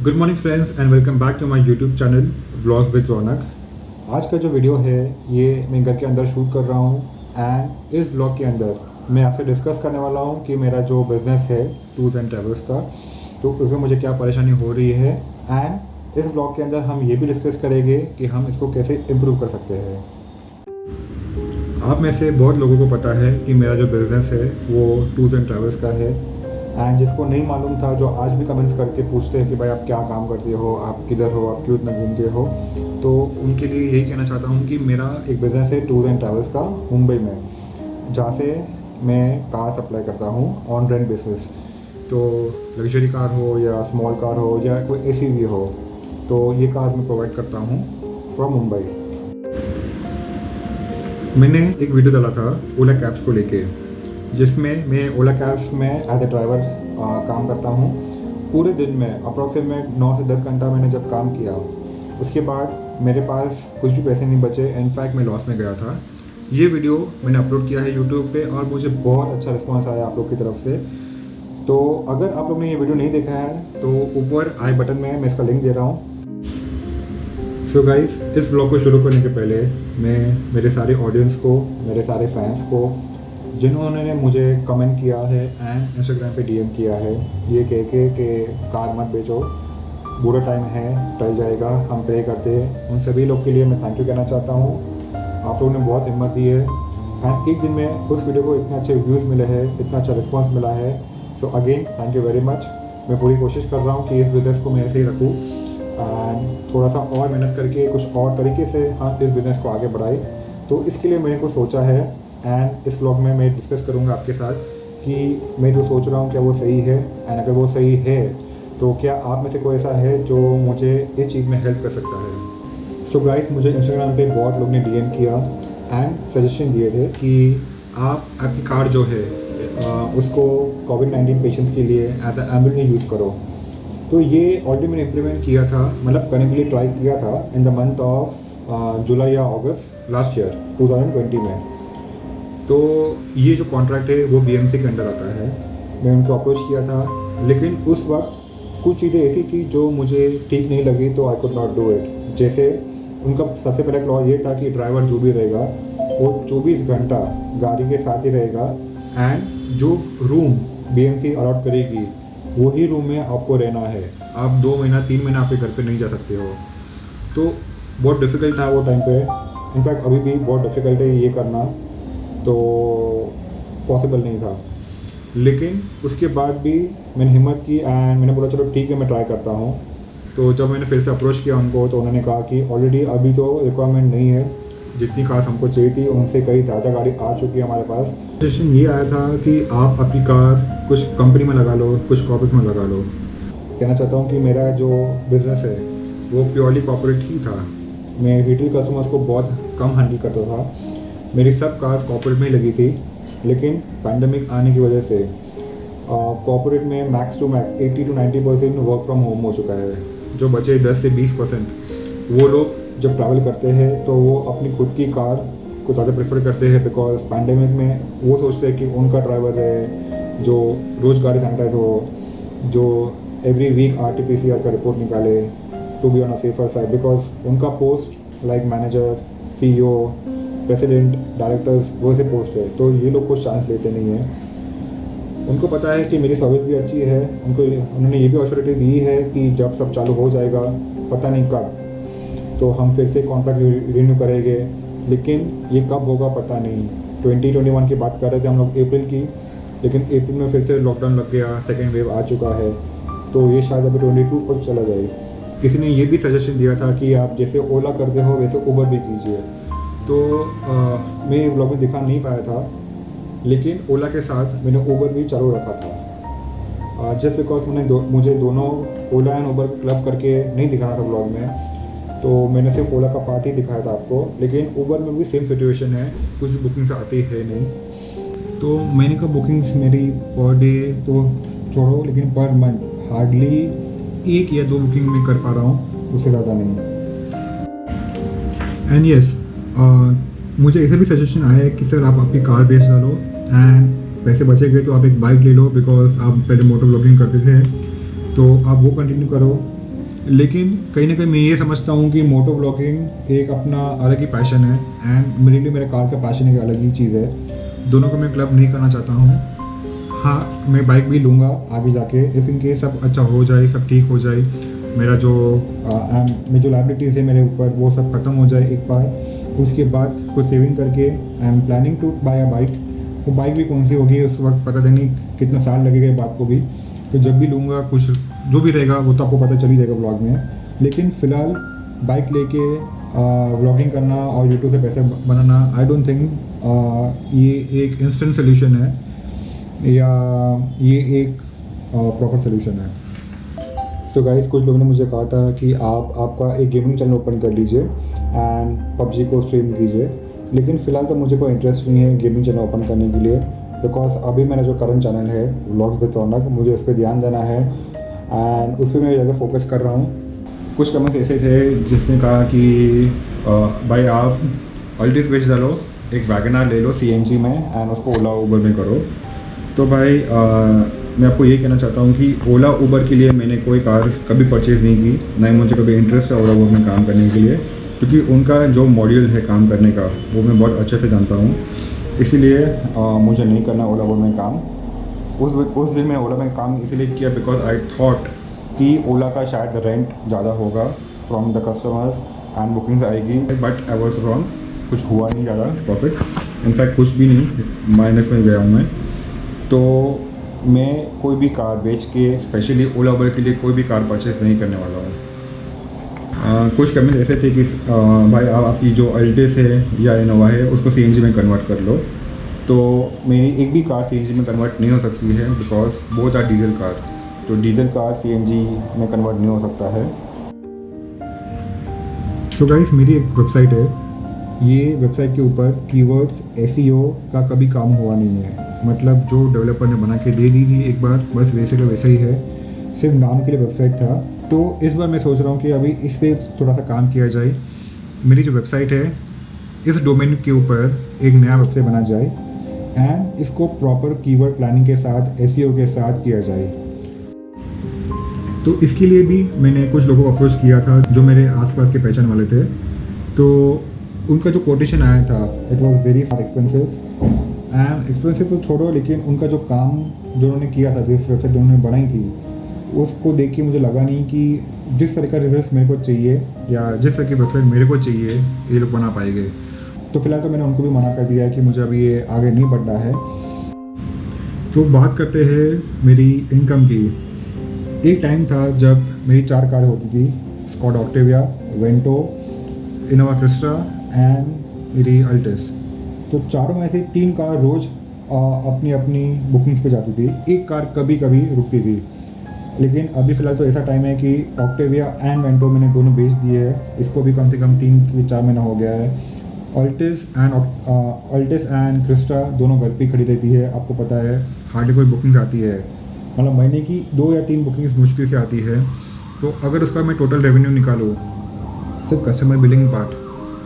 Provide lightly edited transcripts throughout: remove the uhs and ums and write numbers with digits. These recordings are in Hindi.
Good morning friends and welcome back to my YouTube channel vlogs with Raunak. आज का जो वीडियो है ये मैं घर के अंदर शूट कर रहा हूँ एंड इस व्लॉग के अंदर मैं आपसे डिस्कस करने वाला हूँ कि मेरा जो बिज़नेस है टूर्स एंड ट्रैवल्स का, तो उसमें मुझे क्या परेशानी हो रही है एंड इस व्लॉग के अंदर हम ये भी डिस्कस करेंगे कि हम इसको कैसे इम्प्रूव कर सकते हैं। आप में से बहुत लोगों को पता है कि मेरा जो बिज़नेस है वो टूर्स एंड ट्रैवल्स का है एंड जिसको नहीं मालूम था, जो आज भी कमेंट्स करके पूछते हैं कि भाई आप क्या काम करते हो, आप किधर हो, आप क्यों इतना घूमते हो, तो उनके लिए यही कहना चाहता हूँ कि मेरा एक बिज़नेस है टूर एंड ट्रैवल्स का मुंबई में, जहाँ से मैं कार सप्लाई करता हूँ ऑन रेंट बेसिस। तो लग्जरी कार हो या स्मॉल कार हो या कोई एसयूवी हो, तो ये कार मैं प्रोवाइड करता हूँ फ्रॉम मुंबई। मैंने एक वीडियो डाला था ओला कैब्स को लेके, जिसमें मैं ओला कैब्स में एज ए ड्राइवर काम करता हूँ। पूरे दिन में अप्रॉक्सीमेट 9 से 10 घंटा मैंने जब काम किया, उसके बाद मेरे पास कुछ भी पैसे नहीं बचे, इनफैक्ट मैं लॉस में गया था। ये वीडियो मैंने अपलोड किया है यूट्यूब पे और मुझे बहुत अच्छा रिस्पांस आया आप लोग की तरफ से। तो अगर आप लोग ने ये वीडियो नहीं देखा है तो ऊपर आई बटन में मैं इसका लिंक दे रहा हूँ। सो गाइस, इस ब्लॉग को शुरू करने के पहले मैं मेरे सारे ऑडियंस को, मेरे सारे फैंस को, जिन्होंने मुझे कमेंट किया है एंड इंस्टाग्राम पे डीएम किया है ये कह के कि कार मत बेचो, बुरा टाइम है, टल जाएगा, हम प्रे करते हैं, उन सभी लोग के लिए मैं थैंक यू कहना चाहता हूँ। आप लोगों ने बहुत हिम्मत दी है एंड एक दिन में उस वीडियो को इतने अच्छे व्यूज़ मिले हैं, इतना अच्छा रिस्पॉन्स मिला है। So again thank you very much. मैं पूरी कोशिश कर रहा हूँ कि इस बिज़नेस को मैं ऐसे ही रखूँ एंड थोड़ा सा और मेहनत करके कुछ और तरीके से हम इस बिज़नेस को आगे बढ़ाएं। तो इसके लिए मैंने कुछ सोचा है एंड इस व्लॉग में मैं डिस्कस करूंगा आपके साथ कि मैं जो सोच रहा हूँ क्या वो सही है, एंड अगर वो सही है तो क्या आप में से कोई ऐसा है जो मुझे इस चीज़ में हेल्प कर सकता है। सो गाइस, मुझे इंस्टाग्राम पे बहुत लोग ने डीएम किया एंड सजेशन दिए थे कि आप आपकी कार जो है उसको कोविड-19 पेशेंट्स के लिए एज ए एम्बुलेंस यूज़ करो। तो ये ऑलरेडी मैंने इम्प्लीमेंट किया था, मतलब करने के लिए ट्राई किया था in the month of July या अगस्त लास्ट ईयर 2020 में। तो ये जो कॉन्ट्रैक्ट है वो बीएमसी के अंडर आता है। मैं उनको अप्रोच किया था, लेकिन उस वक्त कुछ चीज़ें ऐसी थी जो मुझे ठीक नहीं लगी, तो I could not do it. जैसे उनका सबसे पहला क्लॉज ये था कि ड्राइवर जो भी रहेगा वो 24 घंटा गाड़ी के साथ ही रहेगा एंड जो रूम बीएमसी अलॉट करेगी वही रूम में आपको रहना है। आप 2 महीना 3 महीना आपके घर पे नहीं जा सकते हो। तो बहुत डिफ़िकल्ट था वो टाइम पे, इनफैक्ट अभी भी बहुत डिफ़िकल्ट है ये करना, तो पॉसिबल नहीं था। लेकिन उसके बाद भी मैंने हिम्मत की एंड मैंने बोला चलो ठीक है, मैं ट्राई करता हूँ। तो जब मैंने फिर से अप्रोच किया उनको, तो उन्होंने कहा कि ऑलरेडी अभी तो रिक्वायरमेंट नहीं है, जितनी कार्स हमको चाहिए थी उनसे कई ज़्यादा गाड़ी आ चुकी है हमारे पास। सजेशन ये आया था कि आप अपनी कार कुछ कंपनी में लगा लो, कुछ कॉर्पोरेट में लगा लो। कहना चाहता हूँ कि मेरा जो बिज़नेस है वो प्योरली कॉर्पोरेट ही था। मैं रिटेल कस्टमर्स को बहुत कम हैंडल करता था, मेरी सब कार्स कॉर्पोरेट में ही लगी थी। लेकिन पैंडमिक आने की वजह से कॉर्पोरेट में max to max 80 to 90% work from home हो चुका है। जो बचे 10 से 20% वो लोग जब ट्रैवल करते हैं तो वो अपनी खुद की कार को ज़्यादा प्रेफर करते हैं, बिकॉज पैंडमिक में वो सोचते हैं कि उनका ड्राइवर रहे जो रोज़ गाड़ी सैनिटाइज हो, जो एवरी वीक RT-PCR का रिपोर्ट निकाले, to be on a safer side, because उनका post like manager, CEO, president, directors वैसे पोस्ट है, तो ये लोग कुछ चांस लेते नहीं हैं। उनको पता है कि मेरी सर्विस भी अच्छी है, उन्होंने ये भी अश्योरिटी दी है कि जब सब चालू हो जाएगा, पता नहीं कब, तो हम फिर से कॉन्ट्रैक्ट रिन्यू करेंगे, लेकिन ये कब होगा पता नहीं। 2021 की बात कर रहे थे हम लोग अप्रैल की, लेकिन अप्रैल में फिर से लॉकडाउन लग गया, सेकेंड वेव आ चुका है, तो ये शायद अभी 22 पर चला जाए। किसी ने ये भी सजेशन दिया था कि आप जैसे ओला करते हो वैसे उबर भी कीजिए। तो मैं व्लॉग में दिखा नहीं पाया था, लेकिन ओला के साथ मैंने उबर भी चालू रखा था, जस्ट बिकॉज मुझे दोनों ओला एंड उबर क्लब करके नहीं दिखाना था व्लॉग में, तो मैंने सिर्फ ओला का पार्ट ही दिखाया था आपको। लेकिन उबर में भी सेम सिचुएशन है, कुछ बुकिंग्स आती है नहीं। तो मैंने कहा बुकिंग्स मेरी पर डे तो छोड़ो, लेकिन पर मंथ हार्डली 1 या 2 बुकिंग मैं कर पा रहा हूँ, उससे ज़्यादा नहीं। एंड यस, मुझे ऐसे भी सजेशन आया है कि सर आप आपकी कार बेच डालो एंड पैसे बचेंगे तो आप एक बाइक ले लो, बिकॉज आप पहले मोटर ब्लॉगिंग करते थे, तो आप वो कंटिन्यू करो लेकिन कहीं ना कहीं मैं ये समझता हूँ कि मोटो ब्लॉगिंग एक अपना अलग ही पैशन है, एंड मेरे लिए मेरे कार का पैशन एक अलग ही चीज़ है। दोनों को मैं क्लब नहीं करना चाहता हूँ। हाँ, मैं बाइक भी लूँगा आगे जाके, इफ़ इन केस सब अच्छा हो जाए, सब ठीक हो जाए, मेरा जो मेरी जो लाइबिलिटीज़ है मेरे ऊपर वो सब ख़त्म हो जाए एक बार, उसके बाद कुछ सेविंग करके I am planning to buy a bike. वो बाइक भी कौन सी होगी उस वक्त पता नहीं, कितना साल लगेगा ये बात को भी। तो जब भी लूँगा कुछ जो भी रहेगा वो तो आपको पता चल ही जाएगा ब्लॉग में। लेकिन फ़िलहाल बाइक लेके व्लॉगिंग करना और यूट्यूब से पैसे बनाना, आई डोंट थिंक ये एक इंस्टेंट सोल्यूशन है या ये एक प्रॉपर सोल्यूशन है। सो गाइस, कुछ लोगों ने मुझे कहा था कि आप आपका एक गेमिंग चैनल ओपन कर लीजिए एंड पबजी को स्ट्रीम कीजिए, लेकिन फ़िलहाल तो मुझे कोई इंटरेस्ट नहीं है गेमिंग चैनल ओपन करने के लिए, बिकॉज अभी मेरा जो करंट चैनल है व्लॉग्स विद रौनक, मुझे उस पर ध्यान देना है एंड उस पर मैं ज़्यादा फोकस कर रहा हूँ। कुछ कमेंट्स ऐसे थे जिसने कहा कि भाई आप अल्टिस बेच डालो, एक वैगनआर ले लो CNG में एंड उसको ओला उबर में करो। तो भाई मैं आपको ये कहना चाहता हूँ कि ओला उबर के लिए मैंने कोई कार कभी परचेज़ नहीं की, ना ही मुझे कभी इंटरेस्ट है ओला उबर में काम करने के लिए, क्योंकि उनका जो मॉड्यूल है काम करने का वो मैं बहुत अच्छे से जानता हूँ। इसीलिए मुझे नहीं करना ओला उबर में काम। उस दिन मैं ओला में काम इसीलिए किया बिकॉज आई थॉट कि ओला का शायद रेंट ज़्यादा होगा from the customers and bookings आएगी, बट आई वॉज रॉन्ग। कुछ हुआ नहीं ज़्यादा प्रॉफिट, इनफैक्ट कुछ भी नहीं, माइनस में गया हूँ मैं। तो मैं कोई भी कार बेच के स्पेशली ओला उबर के लिए कोई भी कार परचेस नहीं करने वाला हूँ। कुछ कमेंट ऐसे थे कि भाई आप आपकी जो अल्टिस है या इनोवा है उसको CNG में कन्वर्ट कर लो। तो मेरी एक भी कार CNG में कन्वर्ट नहीं हो सकती है because both are diesel car, तो डीजल कार CNG में कन्वर्ट नहीं हो सकता है। तो गाइस, मेरी एक वेबसाइट है, ये वेबसाइट के ऊपर कीवर्ड्स SEO का कभी काम हुआ नहीं है। मतलब जो डेवलपर ने बना के दे दी थी एक बार, बस वैसे का वैसा ही है, सिर्फ नाम के लिए वेबसाइट था। तो इस बार मैं सोच रहा हूँ कि अभी इस पर थोड़ा सा काम किया जाए। मेरी जो वेबसाइट है इस डोमेन के ऊपर एक नया वेबसाइट बना जाए एंड इसको प्रॉपर कीवर्ड प्लानिंग के साथ SEO के साथ किया जाए। तो इसके लिए भी मैंने कुछ लोगों को अप्रोच किया था जो मेरे आसपास के पहचान वाले थे। तो उनका जो कोटेशन आया था it was very expensive, and expensive तो छोड़ो, लेकिन उनका जो काम जो उन्होंने किया था, जिस वेबसाइट जो उन्होंने बनाई थी, उसको देख के मुझे लगा नहीं कि जिस तरह का रिजल्ट मेरे को चाहिए या जिस तरह की वेबसाइट मेरे को चाहिए ये लोग बना पाएंगे। तो फिलहाल तो मैंने उनको भी मना कर दिया है कि मुझे अभी ये आगे नहीं बढ़ना है। तो बात करते हैं मेरी इनकम की। एक टाइम था जब मेरी 4 कारें होती थी, Skoda Octavia, Vento, Innova Crysta and मेरी अल्टिस। तो चारों में से 3 कार रोज़ अपनी अपनी बुकिंग्स पे जाती थी, एक कार कभी कभी रुकती थी। लेकिन अभी फ़िलहाल तो ऐसा टाइम है कि ऑक्टेविया एंड वेंटो मैंने दोनों बेच दिए हैं, इसको भी कम से कम 3-4 महीना हो गया है। अल्टिस एंड क्रिस्टा दोनों घर पे खड़ी रहती है, आपको पता है हार्डली कोई बुकिंग्स आती है, मतलब महीने की 2 या 3 बुकिंग्स मुश्किल से आती है। तो अगर उसका मैं टोटल रेवेन्यू निकालूँ सिर्फ कस्टमर बिलिंग पार्ट,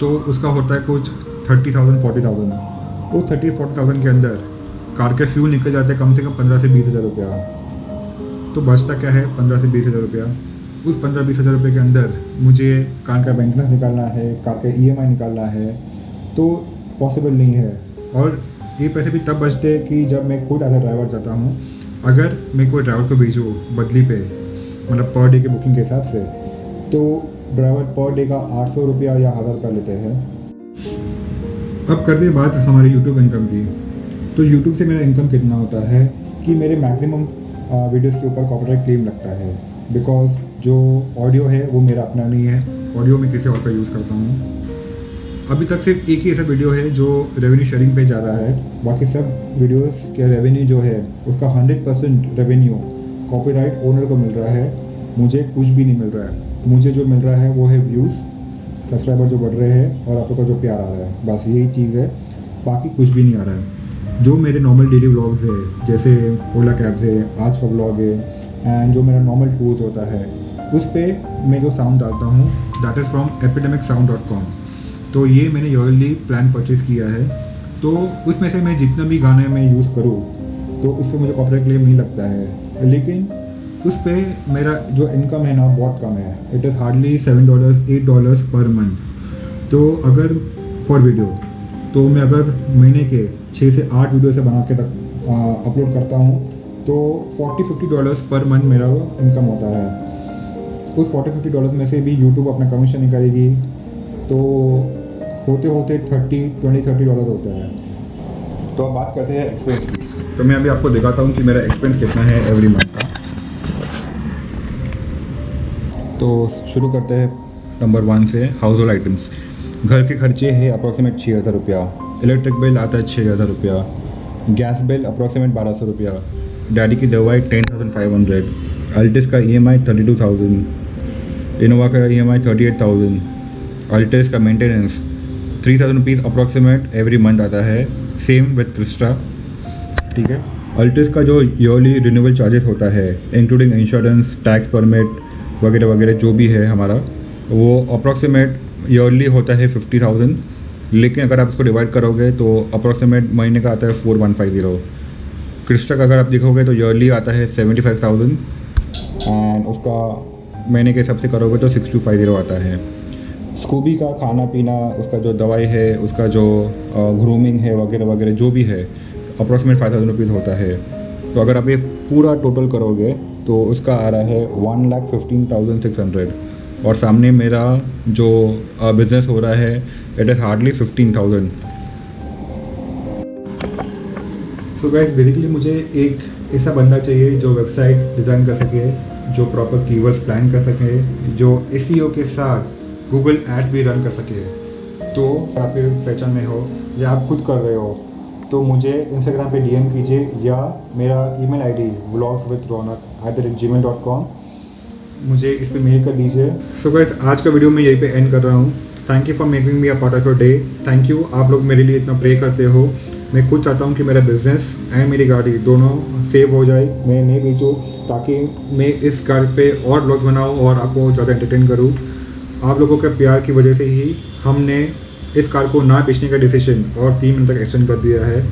तो उसका होता है कुछ 30,000-40,000। वो 30-40,000 के अंदर कार के फ्यूल निकल जाते हैं कम से कम 15 से 20 हज़ार रुपया। तो बचता क्या है 15 से 20 हज़ार रुपया। उस 15-20 हज़ार रुपये के अंदर मुझे कार का मेंटेनेंस निकालना है, कार का EMI निकालना है, तो पॉसिबल नहीं है। और ये पैसे भी तब बचते हैं कि जब मैं खुद एज अ ड्राइवर जाता हूँ। अगर मैं कोई ड्राइवर को भेजूँ बदली पे, मतलब पर डे के बुकिंग के हिसाब से, तो ड्राइवर पर डे का 800 रुपया या 1000 रुपया लेते हैं। अब करते हैं बात हमारे यूट्यूब इनकम की। तो यूट्यूब से मेरा इनकम कितना होता है कि मेरे मैक्सिमम वीडियोस के ऊपर कॉपीराइट क्लेम लगता है, बिकॉज जो ऑडियो है वो मेरा अपना नहीं है, ऑडियो मैं किसी और का यूज़ करता हूँ। अभी तक सिर्फ एक ही ऐसा वीडियो है जो रेवेन्यू शेयरिंग पे जा रहा है, बाकी सब वीडियोस के रेवेन्यू जो है उसका 100% रेवेन्यू कॉपीराइट ओनर को मिल रहा है, मुझे कुछ भी नहीं मिल रहा है। मुझे जो मिल रहा है वो है व्यूज़, सब्सक्राइबर जो बढ़ रहे हैं और आप लोग का जो प्यार आ रहा है, बस यही चीज़ है, बाकी कुछ भी नहीं आ रहा है। जो मेरे नॉर्मल डेली व्लॉग्स है, जैसे ओला कैब्स है, आज का व्लॉग है, एंड जो मेरा नॉर्मल टूर्स होता है, उस पर मैं जो साउंड डालता हूँ दैट इज़ फ्रॉम epidemicsound.com। तो ये मैंने ईयरली प्लान परचेज़ किया है। तो उसमें से मैं जितना भी गाने में यूज़ करूँ तो उस पर मुझे कॉपीराइट क्लेम नहीं लगता है। लेकिन उस पे मेरा जो इनकम है ना बहुत कम है. It is hardly $7 $8 per month. तो अगर पर वीडियो, तो मैं अगर महीने के 6 से 8 वीडियो से बना के अपलोड करता हूँ तो $40-50 पर मंथ मेरा इनकम होता है. उस $40-50 में से भी यूट्यूब अपना कमीशन निकालेगी, तो होते होते $20-30 होता है. तो अब बात करते हैं एक्सपेंस की. तो मैं अभी आपको दिखाता हूँ कि मेरा एक्सपेंस कितना है एवरी मंथ का. तो शुरू करते हैं नंबर 1 से. House hold items. घर के खर्चे है अप्रॉक्सीमेट 6,000 रुपया. इलेक्ट्रिक बिल आता है 6,000 रुपया. गैस बिल अप्रॉक्सीमेट 1,200 रुपया. डैडी की दवाई 10,500. अल्टिस का EMI 32,000. इनोवा का EMI 38,000. अल्टिस का maintenance 3,000 rupees approximate every month आता है. Same with Crysta. ठीक है. अल्टिस का जो ईयरली रिन्यूअल चार्जेस होता है इंक्लूडिंग इंश्योरेंस, टैक्स परमिट वगैरह वगैरह जो भी है हमारा, वो अप्रॉक्सीमेट ईयरली होता है 50,000. लेकिन अगर आप इसको डिवाइड करोगे तो अप्रॉक्सीमेट महीने का आता है 4,150. क्रिस्टा का अगर आप देखोगे तो ईयरली आता है 75,000 एंड उसका महीने के हिसाब से करोगे तो 6,250 आता है. स्कूबी का खाना पीना, उसका जो दवाई है, उसका जो ग्रूमिंग है वगैरह वगैरह जो भी है अप्रॉक्सीमेट 5,000 रुपीज़ होता है. तो अगर आप ये पूरा टोटल करोगे तो उसका आ रहा है 1,15,600. और सामने मेरा जो बिज़नेस हो रहा है it is hardly 15,000. So guys, basically मुझे एक ऐसा बंदा चाहिए जो वेबसाइट डिज़ाइन कर सके, जो प्रॉपर कीवर्ड्स प्लान कर सके, जो SEO के साथ गूगल एड्स भी रन कर सके. तो आप पहचान में हो या आप खुद कर रहे हो तो मुझे इंस्टाग्राम पे DM कीजिए या मेरा ईमेल ID vlogswithronak@gmail.com मुझे इस पे मेल कर दीजिए. सो गाइस, आज का वीडियो मैं यहीं पे एंड कर रहा हूँ. Thank you for making me a part of your day. Thank you, आप लोग मेरे लिए इतना प्रे करते हो. मैं खुद चाहता हूँ कि मेरा बिज़नेस एंड मेरी गाड़ी दोनों सेव हो जाए, मैं नहीं बेचूँ, ताकि मैं इस गाड़ी पे और ब्लॉग्स बनाऊँ और आपको ज़्यादा एंटरटेन करूँ. आप लोगों के प्यार की वजह से ही हमने इस कार को ना बेचने का डिसीजन और 3 महीने तक एक्सटेंड कर दिया है.